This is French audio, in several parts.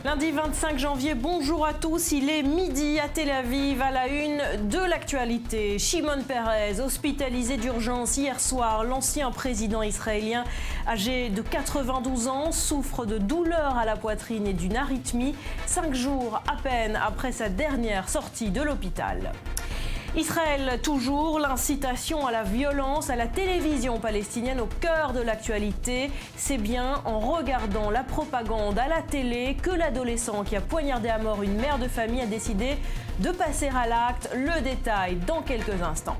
Lundi 25 janvier, bonjour à tous. Il est midi à Tel Aviv, à la une de l'actualité. Shimon Peres, hospitalisé d'urgence hier soir. L'ancien président israélien, âgé de 92 ans, souffre de douleurs à la poitrine et d'une arythmie, 5 jours à peine après sa dernière sortie de l'hôpital. Israël, toujours, l'incitation à la violence à la télévision palestinienne au cœur de l'actualité. C'est bien en regardant la propagande à la télé que l'adolescent qui a poignardé à mort une mère de famille a décidé de passer à l'acte. Le détail dans quelques instants.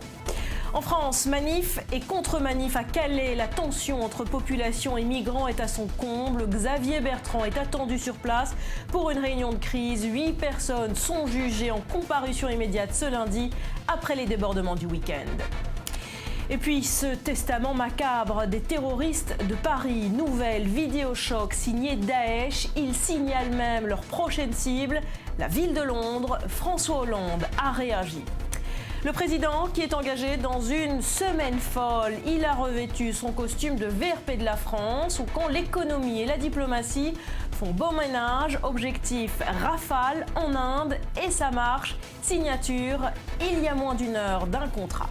En France, manif et contre-manif à Calais. La tension entre population et migrants est à son comble. Xavier Bertrand est attendu sur place pour une réunion de crise. 8 personnes sont jugées en comparution immédiate ce lundi après les débordements du week-end. Et puis ce testament macabre des terroristes de Paris. Nouvelle vidéo choc signée Daesh. Ils signalent même leur prochaine cible, la ville de Londres. François Hollande a réagi. Le président qui est engagé dans une semaine folle, il a revêtu son costume de VRP de la France, où quand l'économie et la diplomatie font bon ménage, objectif Rafale en Inde et ça marche, signature il y a moins d'une heure d'un contrat.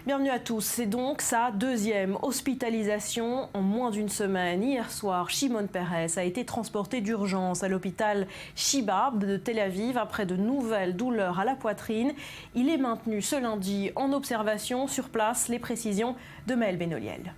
Bienvenue à tous. C'est donc sa deuxième hospitalisation en moins d'une semaine. Hier soir, Shimon Peres a été transporté d'urgence à l'hôpital Shiba de Tel Aviv après de nouvelles douleurs à la poitrine. Il est maintenu ce lundi en observation sur place. Les précisions de Maël Benoliel.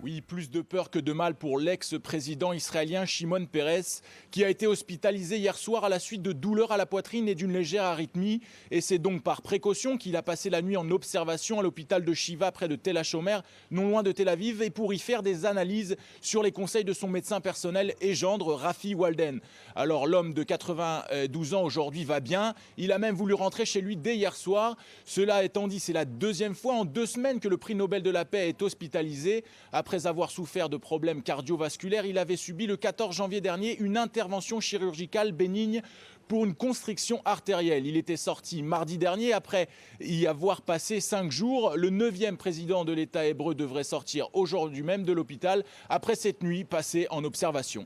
Oui, plus de peur que de mal pour l'ex-président israélien Shimon Peres, qui a été hospitalisé hier soir à la suite de douleurs à la poitrine et d'une légère arythmie. Et c'est donc par précaution qu'il a passé la nuit en observation à l'hôpital de Shiva près de Tel HaShomer, non loin de Tel Aviv, et pour y faire des analyses sur les conseils de son médecin personnel et gendre, Rafi Walden. Alors l'homme de 92 ans aujourd'hui va bien. Il a même voulu rentrer chez lui dès hier soir. Cela étant dit, c'est la deuxième fois en 2 semaines que le prix Nobel de la paix est hospitalisé. Après avoir souffert de problèmes cardiovasculaires, il avait subi le 14 janvier dernier une intervention chirurgicale bénigne pour une constriction artérielle. Il était sorti mardi dernier après y avoir passé 5 jours. Le 9e président de l'État hébreu devrait sortir aujourd'hui même de l'hôpital après cette nuit passée en observation.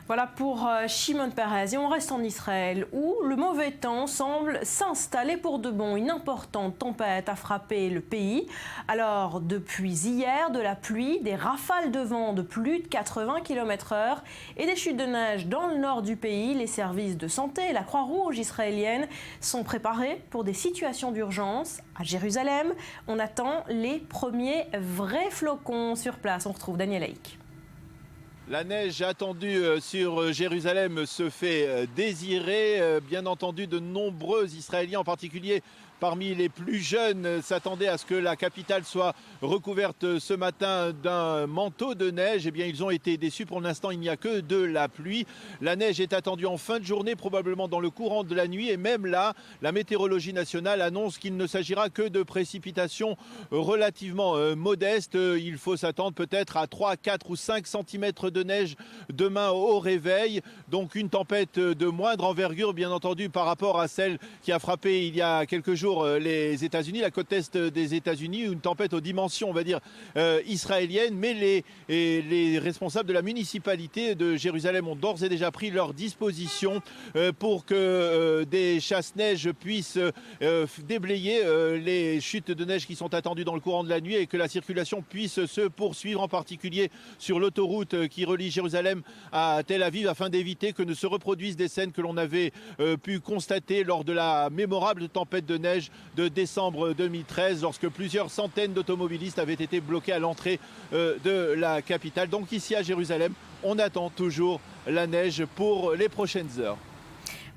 Voilà pour Shimon Peres. Et on reste en Israël où le mauvais temps semble s'installer pour de bon. Une importante tempête a frappé le pays. Alors depuis hier, de la pluie, des rafales de vent de plus de 80 km/h et des chutes de neige dans le nord du pays. Les services de santé et la Croix-Rouge israélienne sont préparés pour des situations d'urgence. À Jérusalem, on attend les premiers vrais flocons sur place. On retrouve Daniel Haïk. La neige attendue sur Jérusalem se fait désirer. Bien entendu, de nombreux Israéliens, en particulier parmi les plus jeunes, s'attendaient à ce que la capitale soit recouverte ce matin d'un manteau de neige. Eh bien, ils ont été déçus. Pour l'instant, il n'y a que de la pluie. La neige est attendue en fin de journée, probablement dans le courant de la nuit. Et même là, la météorologie nationale annonce qu'il ne s'agira que de précipitations relativement modestes. Il faut s'attendre peut-être à 3, 4 ou 5 cm de neige demain au réveil. Donc une tempête de moindre envergure, bien entendu, par rapport à celle qui a frappé il y a quelques jours les États-Unis, la côte est des États-Unis, une tempête aux dimensions, on va dire, israéliennes. Mais les responsables de la municipalité de Jérusalem ont d'ores et déjà pris leurs dispositions pour que des chasse-neige puissent déblayer les chutes de neige qui sont attendues dans le courant de la nuit et que la circulation puisse se poursuivre, en particulier sur l'autoroute qui relie Jérusalem à Tel Aviv, afin d'éviter que ne se reproduisent des scènes que l'on avait pu constater lors de la mémorable tempête de neige de décembre 2013, lorsque plusieurs centaines d'automobilistes avaient été bloqués à l'entrée de la capitale. Donc ici à Jérusalem, on attend toujours la neige pour les prochaines heures.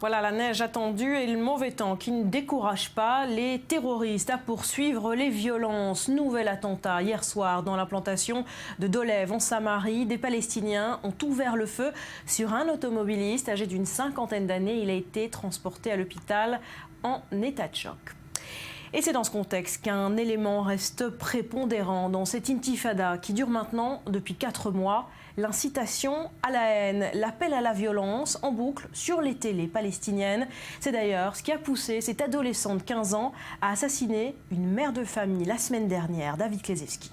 Voilà la neige attendue et le mauvais temps qui ne décourage pas les terroristes à poursuivre les violences. Nouvel attentat hier soir dans la plantation de Dolev en Samarie. Des Palestiniens ont ouvert le feu sur un automobiliste âgé d'une 50aine d'années. Il a été transporté à l'hôpital en état de choc. Et c'est dans ce contexte qu'un élément reste prépondérant dans cette intifada qui dure maintenant depuis 4 mois. L'incitation à la haine, l'appel à la violence en boucle sur les télés palestiniennes. C'est d'ailleurs ce qui a poussé cet adolescent de 15 ans à assassiner une mère de famille la semaine dernière, David Klezewski.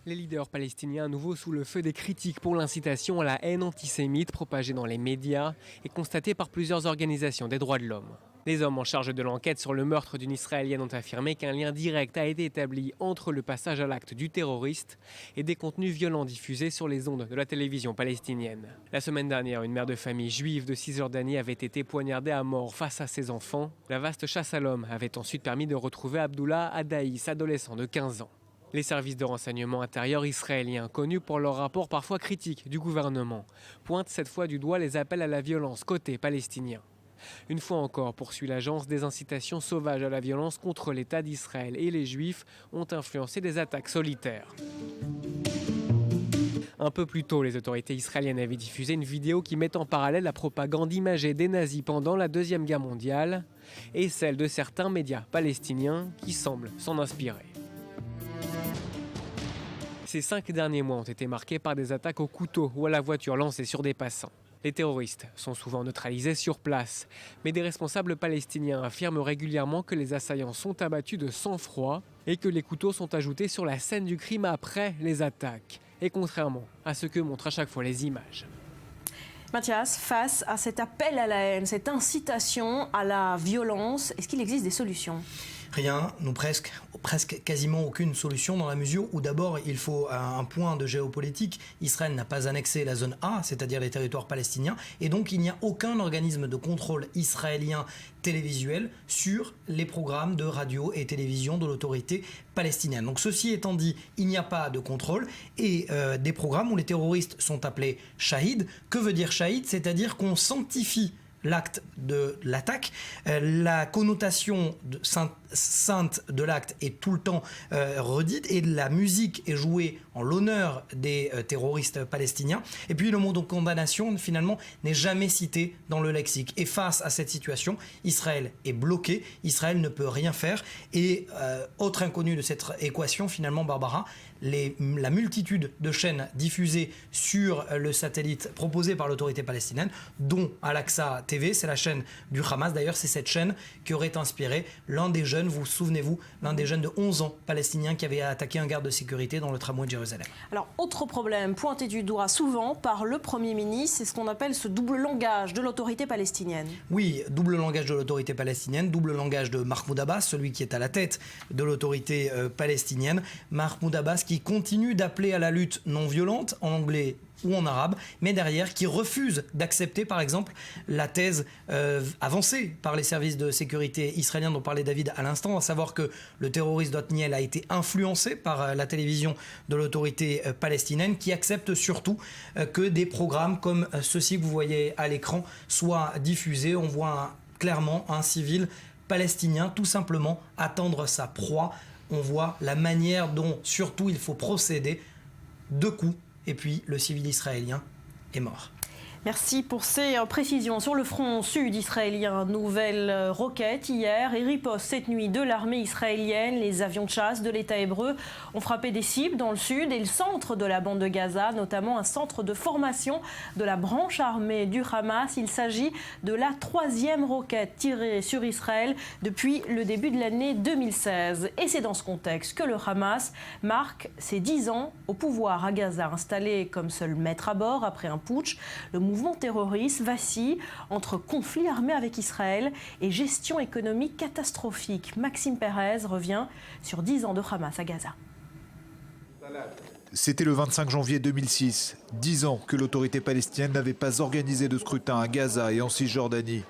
Les leaders palestiniens à nouveau sous le feu des critiques pour l'incitation à la haine antisémite propagée dans les médias et constatée par plusieurs organisations des droits de l'homme. Les hommes en charge de l'enquête sur le meurtre d'une Israélienne ont affirmé qu'un lien direct a été établi entre le passage à l'acte du terroriste et des contenus violents diffusés sur les ondes de la télévision palestinienne. La semaine dernière, une mère de famille juive de Cisjordanie avait été poignardée à mort face à ses enfants. La vaste chasse à l'homme avait ensuite permis de retrouver Abdullah Adaïs, adolescent de 15 ans. Les services de renseignement intérieur israéliens, connus pour leurs rapports parfois critiques du gouvernement, pointent cette fois du doigt les appels à la violence côté palestinien. Une fois encore, poursuit l'agence, des incitations sauvages à la violence contre l'État d'Israël et les Juifs ont influencé des attaques solitaires. Un peu plus tôt, les autorités israéliennes avaient diffusé une vidéo qui met en parallèle la propagande imagée des nazis pendant la Deuxième Guerre mondiale et celle de certains médias palestiniens qui semblent s'en inspirer. Ces 5 derniers mois ont été marqués par des attaques au couteau ou à la voiture lancées sur des passants. Les terroristes sont souvent neutralisés sur place, mais des responsables palestiniens affirment régulièrement que les assaillants sont abattus de sang-froid et que les couteaux sont ajoutés sur la scène du crime après les attaques, et contrairement à ce que montrent à chaque fois les images. Mathias, face à cet appel à la haine, cette incitation à la violence, est-ce qu'il existe des solutions ? Rien, ou presque quasiment aucune solution dans la mesure où d'abord il faut un point de géopolitique. Israël n'a pas annexé la zone A, c'est-à-dire les territoires palestiniens, et donc il n'y a aucun organisme de contrôle israélien télévisuel sur les programmes de radio et télévision de l'autorité palestinienne. Donc ceci étant dit, il n'y a pas de contrôle et des programmes où les terroristes sont appelés shahid. Que veut dire shahid ? C'est-à-dire qu'on sanctifie l'acte de l'attaque, la connotation sainte de l'acte est tout le temps redite et la musique est jouée en l'honneur des terroristes palestiniens. Et puis le mot de condamnation finalement n'est jamais cité dans le lexique. Et face à cette situation, Israël est bloqué, Israël ne peut rien faire. Et autre inconnu de cette équation finalement, Barbara, la multitude de chaînes diffusées sur le satellite proposé par l'autorité palestinienne, dont Al-Aqsa TV, c'est la chaîne du Hamas. D'ailleurs, c'est cette chaîne qui aurait inspiré l'un des jeunes, vous souvenez-vous, l'un des jeunes de 11 ans palestiniens qui avait attaqué un garde de sécurité dans le tramway de Jérusalem. Alors, autre problème pointé du doigt souvent par le Premier ministre, c'est ce qu'on appelle ce double langage de l'autorité palestinienne. Oui, double langage de l'autorité palestinienne, double langage de Mahmoud Abbas, celui qui est à la tête de l'autorité palestinienne. Mahmoud Abbas qui continue d'appeler à la lutte non violente en anglais ou en arabe, mais derrière qui refuse d'accepter par exemple la thèse avancée par les services de sécurité israéliens dont parlait David à l'instant, à savoir que le terroriste Otniel a été influencé par la télévision de l'autorité palestinienne, qui accepte surtout que des programmes comme ceux-ci que vous voyez à l'écran soient diffusés. On voit clairement un civil palestinien tout simplement attendre sa proie. On voit la manière dont surtout il faut procéder, 2 coups, et puis le civil israélien est mort. Merci pour ces précisions. Sur le front sud israélien, nouvelle roquette hier et riposte cette nuit de l'armée israélienne. Les avions de chasse de l'État hébreu ont frappé des cibles dans le sud et le centre de la bande de Gaza, notamment un centre de formation de la branche armée du Hamas. Il s'agit de la 3e roquette tirée sur Israël depuis le début de l'année 2016. Et c'est dans ce contexte que le Hamas marque ses 10 ans au pouvoir à Gaza, installé comme seul maître à bord après un putsch. Le mouvement terroriste vacille entre conflit armé avec Israël et gestion économique catastrophique. Maxime Perez revient sur 10 ans de Hamas à Gaza. C'était le 25 janvier 2006, 10 ans que l'autorité palestinienne n'avait pas organisé de scrutin à Gaza et en Cisjordanie.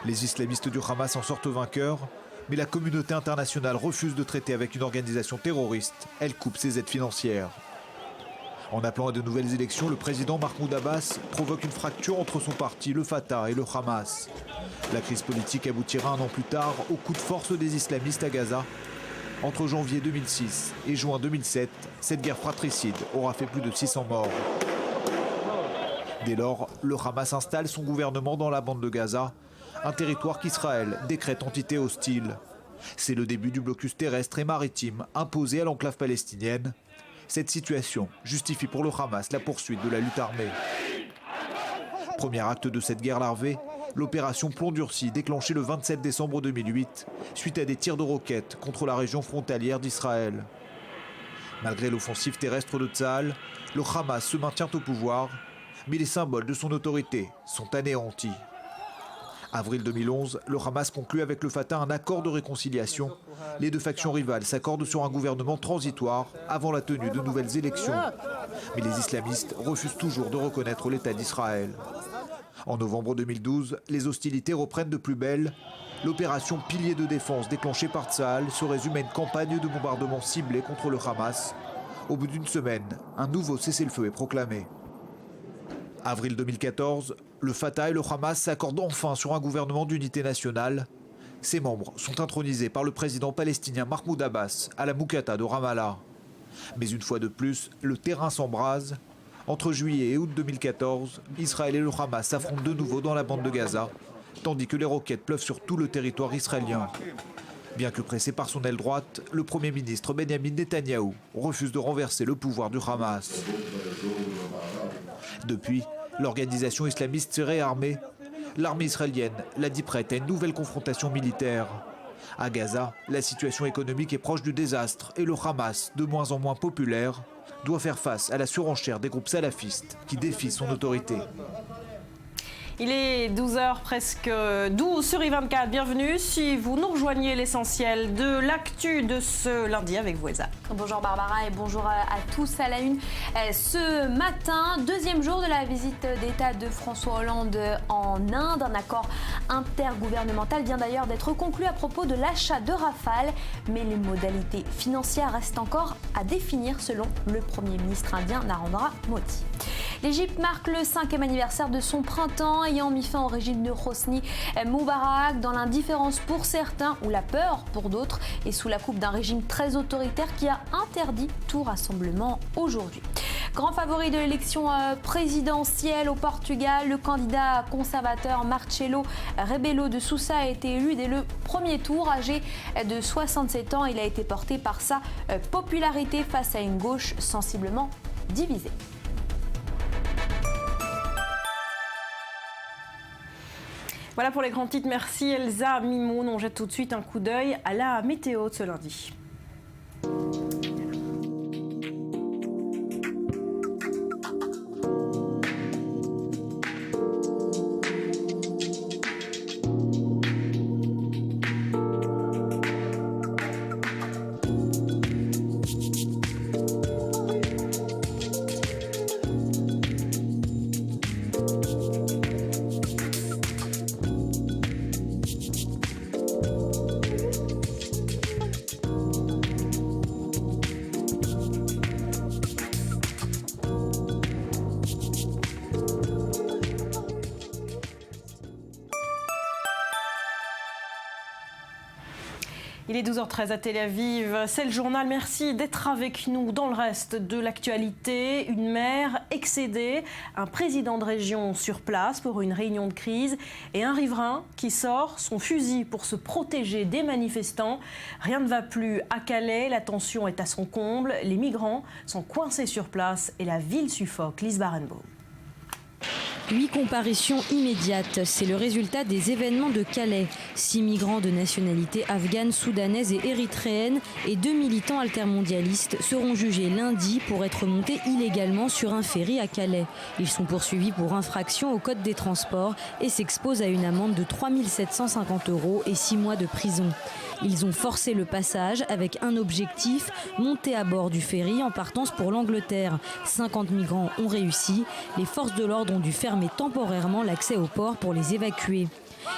Les islamistes du Hamas en sortent vainqueurs, mais la communauté internationale refuse de traiter avec une organisation terroriste. Elle coupe ses aides financières. En appelant à de nouvelles élections, le président Mahmoud Abbas provoque une fracture entre son parti, le Fatah, et le Hamas. La crise politique aboutira 1 an plus tard au coup de force des islamistes à Gaza. Entre janvier 2006 et juin 2007, cette guerre fratricide aura fait plus de 600 morts. Dès lors, le Hamas installe son gouvernement dans la bande de Gaza, un territoire qu'Israël décrète entité hostile. C'est le début du blocus terrestre et maritime imposé à l'enclave palestinienne. Cette situation justifie pour le Hamas la poursuite de la lutte armée. Premier acte de cette guerre larvée, l'opération Plomb durci déclenchée le 27 décembre 2008 suite à des tirs de roquettes contre la région frontalière d'Israël. Malgré l'offensive terrestre de Tsahal, le Hamas se maintient au pouvoir, mais les symboles de son autorité sont anéantis. Avril 2011, le Hamas conclut avec le Fatah un accord de réconciliation. Les deux factions rivales s'accordent sur un gouvernement transitoire avant la tenue de nouvelles élections. Mais les islamistes refusent toujours de reconnaître l'État d'Israël. En novembre 2012, les hostilités reprennent de plus belle. L'opération Pilier de défense déclenchée par Tsahal se résume à une campagne de bombardement ciblé contre le Hamas. Au bout d'une semaine, un nouveau cessez-le-feu est proclamé. Avril 2014, le Fatah et le Hamas s'accordent enfin sur un gouvernement d'unité nationale. Ses membres sont intronisés par le président palestinien Mahmoud Abbas à la Moukata de Ramallah. Mais une fois de plus, le terrain s'embrase. Entre juillet et août 2014, Israël et le Hamas s'affrontent de nouveau dans la bande de Gaza, tandis que les roquettes pleuvent sur tout le territoire israélien. Bien que pressé par son aile droite, le Premier ministre Benjamin Netanyahou refuse de renverser le pouvoir du Hamas. Depuis, l'organisation islamiste s'est réarmée. L'armée israélienne l'a dit prête à une nouvelle confrontation militaire. À Gaza, la situation économique est proche du désastre et le Hamas, de moins en moins populaire, doit faire face à la surenchère des groupes salafistes qui défient son autorité. Il est 12h presque 12 sur I24. Bienvenue si vous nous rejoignez, l'essentiel de l'actu de ce lundi avec vous, Elsa. Bonjour Barbara et bonjour à tous à la une. Ce matin, deuxième jour de la visite d'État de François Hollande en Inde. Un accord intergouvernemental vient d'ailleurs d'être conclu à propos de l'achat de Rafale. Mais les modalités financières restent encore à définir selon le Premier ministre indien Narendra Modi. L'Égypte marque le 5e anniversaire de son printemps, ayant mis fin au régime de Hosni Moubarak, dans l'indifférence pour certains ou la peur pour d'autres, et sous la coupe d'un régime très autoritaire qui a interdit tout rassemblement aujourd'hui. Grand favori de l'élection présidentielle au Portugal, le candidat conservateur Marcelo Rebelo de Sousa a été élu dès le premier tour. Âgé de 67 ans, il a été porté par sa popularité face à une gauche sensiblement divisée. Voilà pour les grands titres. Merci Elsa Mimoun. On jette tout de suite un coup d'œil à la météo de ce lundi. Il est 12h13 à Tel Aviv, c'est le journal. Merci d'être avec nous dans le reste de l'actualité. Une maire excédée, un président de région sur place pour une réunion de crise et un riverain qui sort son fusil pour se protéger des manifestants. Rien ne va plus à Calais, la tension est à son comble. Les migrants sont coincés sur place et la ville suffoque. Lise Barenbaum. 8 comparutions immédiates, c'est le résultat des événements de Calais. 6 migrants de nationalité afghane, soudanaise et érythréenne et 2 militants altermondialistes seront jugés lundi pour être montés illégalement sur un ferry à Calais. Ils sont poursuivis pour infraction au code des transports et s'exposent à une amende de 3 750 € et 6 mois de prison. Ils ont forcé le passage avec un objectif, monter à bord du ferry en partance pour l'Angleterre. 50 migrants ont réussi. Les forces de l'ordre ont dû fermer temporairement l'accès au port pour les évacuer.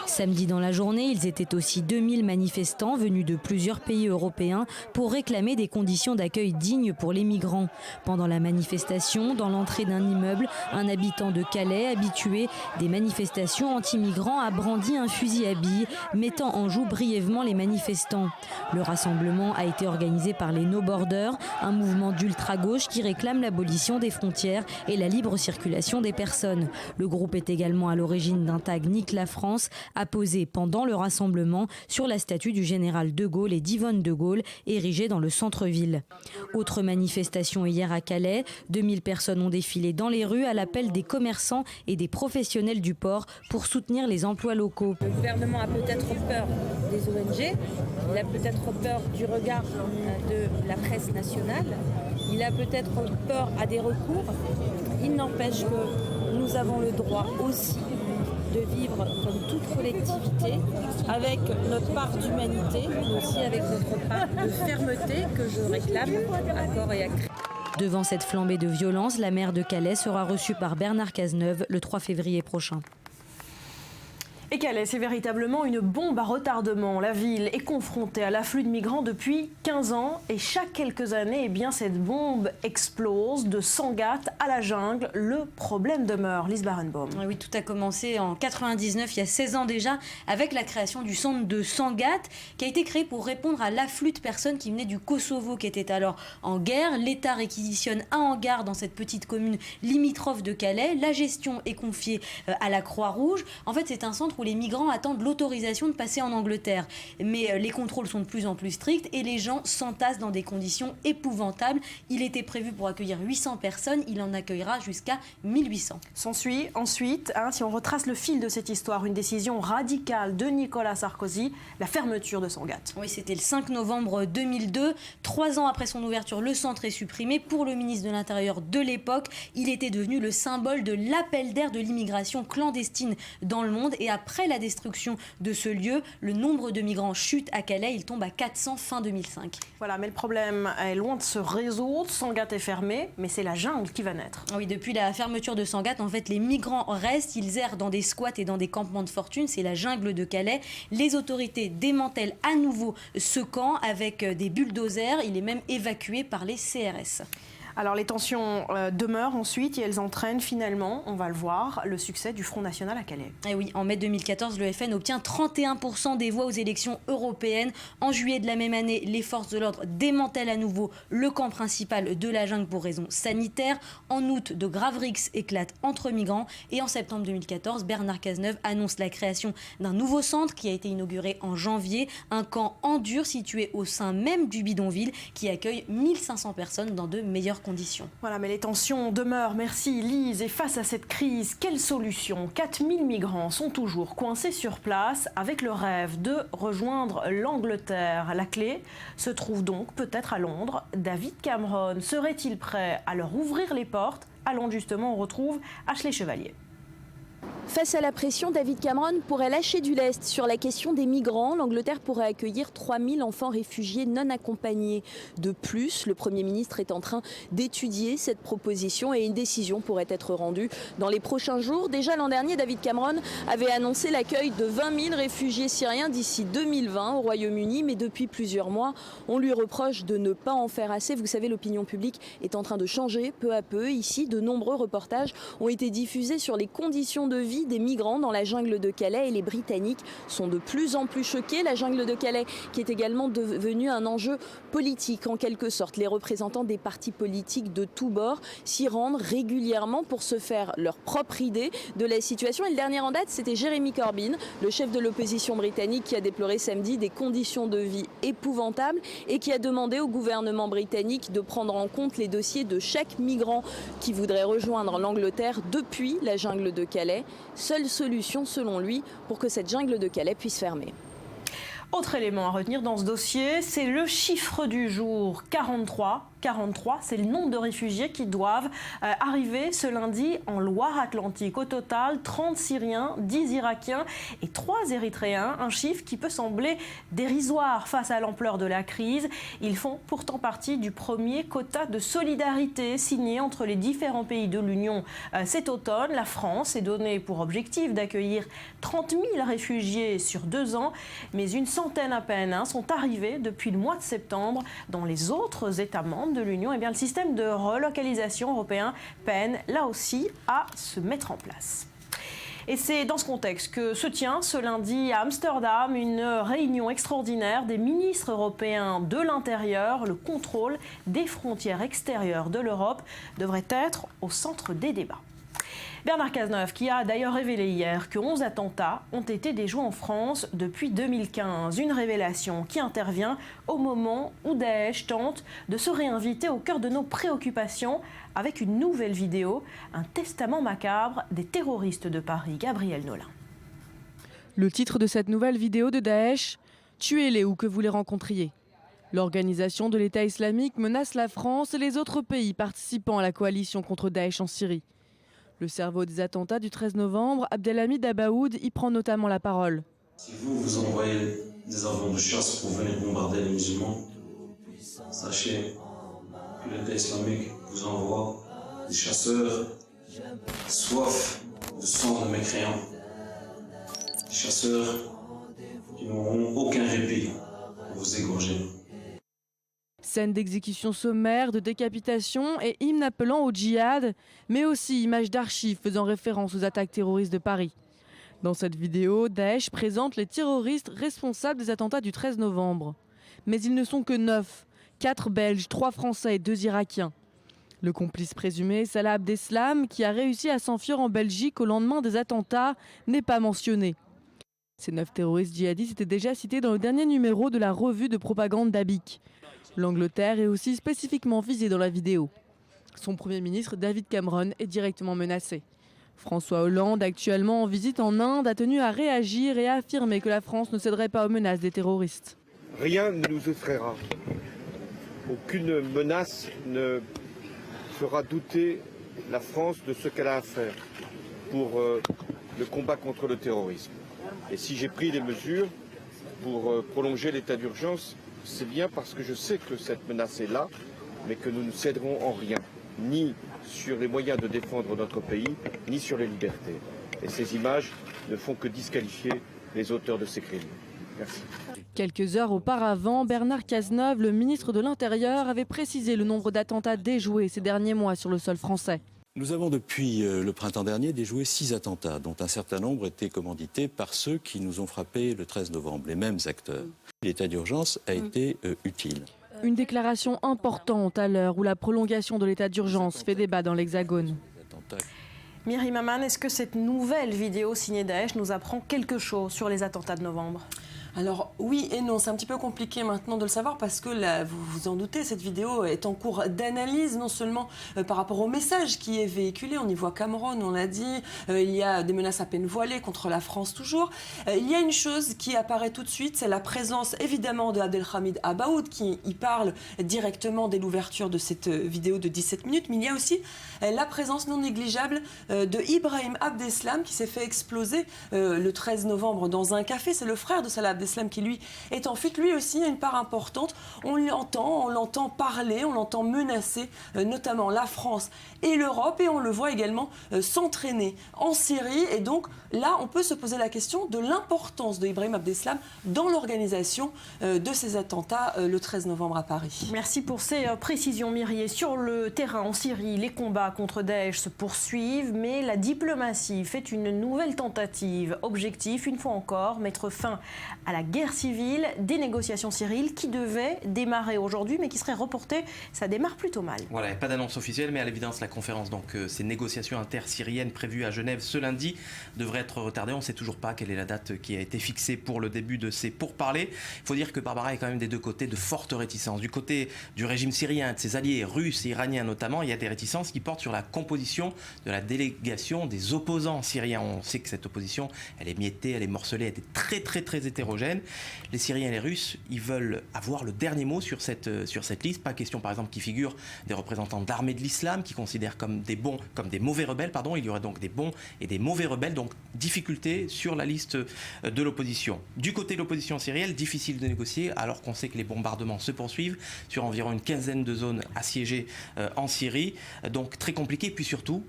Samedi dans la journée, ils étaient aussi 2000 manifestants venus de plusieurs pays européens pour réclamer des conditions d'accueil dignes pour les migrants. Pendant la manifestation, dans l'entrée d'un immeuble, un habitant de Calais, habitué des manifestations anti-migrants, a brandi un fusil à billes, mettant en joue brièvement les manifestants. Le rassemblement a été organisé par les No Borders, un mouvement d'ultra-gauche qui réclame l'abolition des frontières et la libre circulation des personnes. Le groupe est également à l'origine d'un tag Nique la France, apposé pendant le rassemblement sur la statue du général de Gaulle et d'Yvonne de Gaulle, érigée dans le centre-ville. Autre manifestation hier à Calais, 2000 personnes ont défilé dans les rues à l'appel des commerçants et des professionnels du port pour soutenir les emplois locaux. Le gouvernement a peut-être peur des ONG, il a peut-être peur du regard de la presse nationale, Il a peut-être peur à des recours. Il n'empêche que nous avons le droit aussi de vivre comme toute collectivité, avec notre part d'humanité, mais aussi avec notre part de fermeté que je réclame à corps et à cri. Devant cette flambée de violence, la maire de Calais sera reçue par Bernard Cazeneuve le 3 février prochain. Et Calais, c'est véritablement une bombe à retardement. La ville est confrontée à l'afflux de migrants depuis 15 ans et chaque quelques années, cette bombe explose. De Sangatte à la jungle, le problème demeure. Lise Barenbaum. Oui, tout a commencé en 99, il y a 16 ans déjà, avec la création du centre de Sangatte, qui a été créé pour répondre à l'afflux de personnes qui venaient du Kosovo, qui était alors en guerre. L'État réquisitionne un hangar dans cette petite commune limitrophe de Calais. La gestion est confiée à la Croix-Rouge. En fait, c'est un centre où les migrants attendent l'autorisation de passer en Angleterre. Mais les contrôles sont de plus en plus stricts et les gens s'entassent dans des conditions épouvantables. Il était prévu pour accueillir 800 personnes, il en accueillera jusqu'à 1800. S'ensuit ensuite, si on retrace le fil de cette histoire, une décision radicale de Nicolas Sarkozy, la fermeture de Sangatte. Oui, c'était le 5 novembre 2002. 3 ans après son ouverture, le centre est supprimé. Pour le ministre de l'Intérieur de l'époque, il était devenu le symbole de l'appel d'air de l'immigration clandestine dans le monde. Et après la destruction de ce lieu, le nombre de migrants chute à Calais. Il tombe à 400 fin 2005. Voilà, mais le problème est loin de se résoudre. Sangatte est fermé, mais c'est la jungle qui va naître. Oui, depuis la fermeture de Sangatte, en fait, les migrants restent. Ils errent dans des squats et dans des campements de fortune. C'est la jungle de Calais. Les autorités démantèlent à nouveau ce camp avec des bulldozers. Il est même évacué par les CRS. Alors les tensions demeurent ensuite et elles entraînent finalement, on va le voir, le succès du Front National à Calais. Et oui, en mai 2014, le FN obtient 31% des voix aux élections européennes. En juillet de la même année, les forces de l'ordre démantèlent à nouveau le camp principal de la jungle pour raisons sanitaires. En août, de graves rixes éclatent entre migrants. Et en septembre 2014, Bernard Cazeneuve annonce la création d'un nouveau centre qui a été inauguré en janvier. Un camp en dur situé au sein même du bidonville qui accueille 1500 personnes dans de meilleures conditions. Voilà, mais les tensions demeurent. Merci Lise. Et face à cette crise, quelle solution ? 4000 migrants sont toujours coincés sur place avec le rêve de rejoindre l'Angleterre. La clé se trouve donc peut-être à Londres. David Cameron serait-il prêt à leur ouvrir les portes ? À Londres justement, on retrouve Ashley Chevalier. Face à la pression, David Cameron pourrait lâcher du lest sur la question des migrants. L'Angleterre pourrait accueillir 3000 enfants réfugiés non accompagnés. De plus, le Premier ministre est en train d'étudier cette proposition et une décision pourrait être rendue dans les prochains jours. Déjà l'an dernier, David Cameron avait annoncé l'accueil de 20 000 réfugiés syriens d'ici 2020 au Royaume-Uni. Mais depuis plusieurs mois, on lui reproche de ne pas en faire assez. Vous savez, l'opinion publique est en train de changer peu à peu. Ici, de nombreux reportages ont été diffusés sur les conditions de vie des migrants dans la jungle de Calais et les Britanniques sont de plus en plus choqués. La jungle de Calais qui est également devenue un enjeu politique en quelque sorte. Les représentants des partis politiques de tous bords s'y rendent régulièrement pour se faire leur propre idée de la situation. Et le dernier en date, c'était Jeremy Corbyn, le chef de l'opposition britannique qui a déploré samedi des conditions de vie épouvantables et qui a demandé au gouvernement britannique de prendre en compte les dossiers de chaque migrant qui voudrait rejoindre l'Angleterre depuis la jungle de Calais. Seule solution, selon lui, pour que cette jungle de Calais puisse fermer. Autre élément à retenir dans ce dossier, c'est le chiffre du jour, 43. 43, c'est le nombre de réfugiés qui doivent arriver ce lundi en Loire-Atlantique. Au total, 30 Syriens, 10 Irakiens et 3 Érythréens. Un chiffre qui peut sembler dérisoire face à l'ampleur de la crise. Ils font pourtant partie du premier quota de solidarité signé entre les différents pays de l'Union cet automne. La France s'est donné pour objectif d'accueillir 30 000 réfugiés sur 2 ans, mais une centaine à peine sont arrivés depuis le mois de septembre. Dans les autres États membres de l'Union, eh bien, le système de relocalisation européen peine là aussi à se mettre en place. Et c'est dans ce contexte que se tient ce lundi à Amsterdam une réunion extraordinaire des ministres européens de l'intérieur. Le contrôle des frontières extérieures de l'Europe devrait être au centre des débats. Bernard Cazeneuve, qui a d'ailleurs révélé hier que 11 attentats ont été déjoués en France depuis 2015. Une révélation qui intervient au moment où Daesh tente de se réinviter au cœur de nos préoccupations avec une nouvelle vidéo, un testament macabre des terroristes de Paris. Gabriel Nolin. Le titre de cette nouvelle vidéo de Daesh, « Tuez-les où que vous les rencontriez ». L'organisation de l'État islamique menace la France et les autres pays participant à la coalition contre Daesh en Syrie. Le cerveau des attentats du 13 novembre, Abdelhamid Abaoud, y prend notamment la parole. Si vous envoyez des avions de chasse pour venir bombarder les musulmans, sachez que l'État islamique vous envoie des chasseurs soif de sang de mécréants, des chasseurs qui n'auront aucun répit pour vous égorger. Scènes d'exécution sommaire, de décapitation et hymnes appelant au djihad, mais aussi images d'archives faisant référence aux attaques terroristes de Paris. Dans cette vidéo, Daesh présente les terroristes responsables des attentats du 13 novembre. Mais ils ne sont que 9, 4 Belges, 3 Français et 2 Irakiens. Le complice présumé, Salah Abdeslam, qui a réussi à s'enfuir en Belgique au lendemain des attentats, n'est pas mentionné. Ces 9 terroristes djihadistes étaient déjà cités dans le dernier numéro de la revue de propagande d'Abik. L'Angleterre est aussi spécifiquement visée dans la vidéo. Son Premier ministre, David Cameron, est directement menacé. François Hollande, actuellement en visite en Inde, a tenu à réagir et à affirmer que la France ne céderait pas aux menaces des terroristes. Rien ne nous effraiera. Aucune menace ne fera douter la France de ce qu'elle a à faire pour le combat contre le terrorisme. Et si j'ai pris des mesures pour prolonger l'état d'urgence, c'est bien parce que je sais que cette menace est là, mais que nous ne céderons en rien, ni sur les moyens de défendre notre pays, ni sur les libertés. Et ces images ne font que disqualifier les auteurs de ces crimes. Merci. Quelques heures auparavant, Bernard Cazeneuve, le ministre de l'Intérieur, avait précisé le nombre d'attentats déjoués ces derniers mois sur le sol français. Nous avons depuis le printemps dernier déjoué 6 attentats, dont un certain nombre étaient commandités par ceux qui nous ont frappés le 13 novembre, les mêmes acteurs. L'état d'urgence a été utile. Une déclaration importante à l'heure où la prolongation de l'état d'urgence fait débat dans l'Hexagone. Myriam Aman, est-ce que cette nouvelle vidéo signée Daesh nous apprend quelque chose sur les attentats de novembre ? Alors oui et non, c'est un petit peu compliqué maintenant de le savoir parce que là, vous vous en doutez, cette vidéo est en cours d'analyse, non seulement par rapport au message qui est véhiculé, on y voit Cameron, on l'a dit, il y a des menaces à peine voilées contre la France toujours. Il y a une chose qui apparaît tout de suite, c'est la présence évidemment de Abdelhamid Abaoud qui y parle directement dès l'ouverture de cette vidéo de 17 minutes, mais il y a aussi la présence non négligeable de Ibrahim Abdeslam qui s'est fait exploser le 13 novembre dans un café, c'est le frère de Salah Abdeslam qui lui est en fuite, lui aussi a une part importante. On l'entend parler, on l'entend menacer, notamment la France et l'Europe, et on le voit également s'entraîner en Syrie. Et donc là, on peut se poser la question de l'importance de Ibrahim Abdeslam dans l'organisation de ces attentats le 13 novembre à Paris. Merci pour ces précisions, Myriam. Sur le terrain en Syrie, les combats contre Daesh se poursuivent, mais la diplomatie fait une nouvelle tentative. Objectif, une fois encore, mettre fin à la guerre civile, des négociations syriennes qui devaient démarrer aujourd'hui mais qui seraient reportées. Ça démarre plutôt mal. Voilà, il n'y a pas d'annonce officielle, mais à l'évidence, la conférence, donc ces négociations intersyriennes prévues à Genève ce lundi, devraient être retardées. On ne sait toujours pas quelle est la date qui a été fixée pour le début de ces pourparlers. Il faut dire que Barbara est quand même des deux côtés de fortes réticences. Du côté du régime syrien, de ses alliés russes et iraniens notamment, il y a des réticences qui portent sur la composition de la délégation des opposants syriens. On sait que cette opposition, elle est miettée, elle est morcelée, elle est très hétérogène. Les Syriens et les Russes, ils veulent avoir le dernier mot sur cette liste. Pas question, par exemple, qu'il figure des représentants de l'armée de l'islam qui considèrent comme des mauvais rebelles. Il y aurait donc des bons et des mauvais rebelles. Donc, difficulté sur la liste de l'opposition. Du côté de l'opposition syrienne, difficile de négocier alors qu'on sait que les bombardements se poursuivent sur environ une quinzaine de zones assiégées en Syrie. Donc, très compliqué. Puis surtout,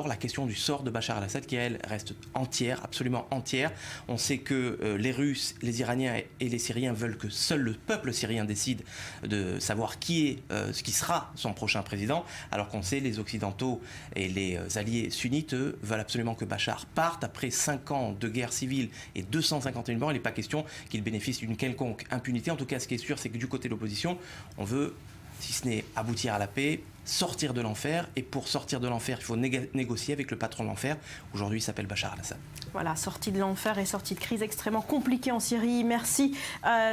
la question du sort de Bachar al-Assad qui, elle, reste entière, absolument entière. On sait que les Russes, les Iraniens et les Syriens veulent que seul le peuple syrien décide de savoir qui sera son prochain président, alors qu'on sait les Occidentaux et les alliés sunnites, eux, veulent absolument que Bachar parte. Après 5 ans de guerre civile et 251 morts, il n'est pas question qu'il bénéficie d'une quelconque impunité. En tout cas, ce qui est sûr, c'est que du côté de l'opposition, on veut, si ce n'est aboutir à la paix, sortir de l'enfer. Et pour sortir de l'enfer, il faut négocier avec le patron de l'enfer. Aujourd'hui, il s'appelle Bachar al-Assad. Voilà, sortie de l'enfer et sortie de crise extrêmement compliquée en Syrie. Merci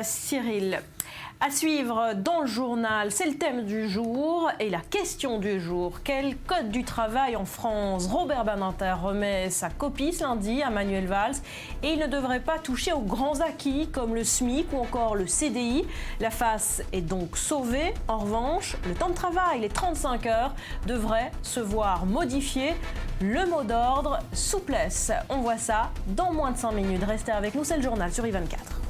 Cyril. À suivre dans le journal, c'est le thème du jour et la question du jour. Quel code du travail en France? Robert Badinter remet sa copie ce lundi à Manuel Valls et il ne devrait pas toucher aux grands acquis comme le SMIC ou encore le CDI. La face est donc sauvée. En revanche, le temps de travail, les 35 heures, devrait se voir modifié. Le mot d'ordre, souplesse. On voit ça dans moins de 5 minutes. Restez avec nous, c'est le journal sur I24.